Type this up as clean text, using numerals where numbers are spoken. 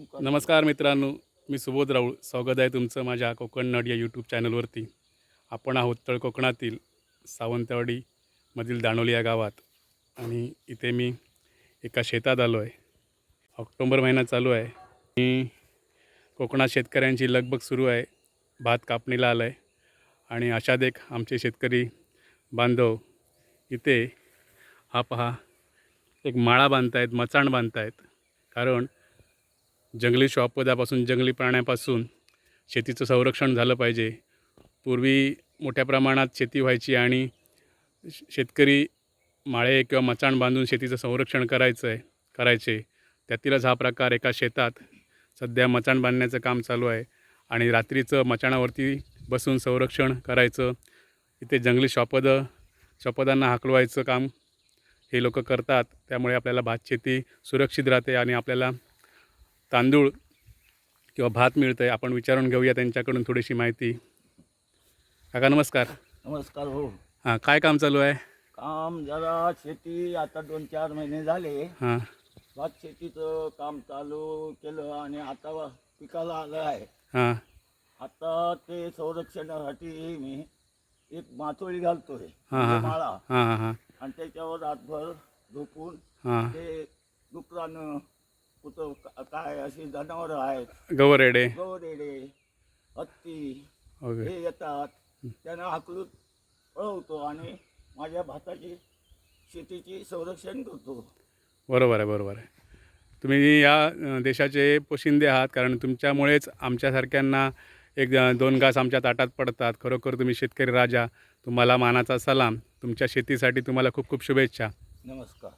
नमस्कार मित्रांनो, मी सुबोध राऊळ. स्वागत आहे तुमचं माझ्या कोकण नट या यूट्यूब चॅनलवरती. आपण आहोत तळ कोकणातील सावंतवाडीमधील दाणोली या गावात आणि इथे मी एका शेतात आलो आहे. ऑक्टोबर महिना चालू आहे आणि कोकणात शेतकऱ्यांची लगबग सुरू आहे. भात कापणीला आलं आहे आणि अशात एक आमचे शेतकरी बांधव इथे हा पहा एक माळा बांधतायत, मचाण बांधतायत. कारण जंगली श्वापदापासून, जंगली प्राण्यापासून शेतीचं संरक्षण झालं पाहिजे. पूर्वी मोठ्या प्रमाणात शेती व्हायची आणि शेतकरी माळे किंवा मचाण बांधून शेतीचं संरक्षण करायचे. त्यातीलच हा प्रकार एका शेतात सध्या मचाण बांधण्याचं काम चालू आहे आणि रात्रीचं मचाणावरती बसून संरक्षण करायचं. इथे जंगली श्वापदांना हाकलवायचं काम हे लोक करतात. त्यामुळे आपल्याला भातशेती सुरक्षित राहते आणि आपल्याला तांदूळ किंवा भात मिळतं आहे. आपण विचारून घेऊया त्यांच्याकडून थोडीशी माहिती. काका नमस्कार. नमस्कार हो. हां, काय काम चालू आहे? काम जरा शेती आता 2-4 महिने झाले हां भात शेतीचं काम चालू केलं आणि आता पिकाला आलं आहे. हां आता ते संरक्षणासाठी मी एक माचोळी घालतोय, हां हां माळा, हां हां हां आणि त्याच्यावर रातभर झोपून हां ते डुकरानं कुठं काय अशी जनावरं आहेत, गवरेडे गवरेडे, हत्ती ओके. हे येतात, त्यांना हाकलून पळवतो आणि माझ्या भाताची शेतीची संरक्षण करतो. बरोबर आहे. तुम्ही या देशाचे पोशिंदे आहात. कारण तुमच्यामुळेच आमच्यासारख्यांना 1-2 घास आमच्या ताटात पडतात. खरोखर तुम्ही शेतकरी राजा. तुम्हाला मानाचा सलाम. तुमच्या शेतीसाठी तुम्हाला खूप खूप शुभेच्छा. नमस्कार.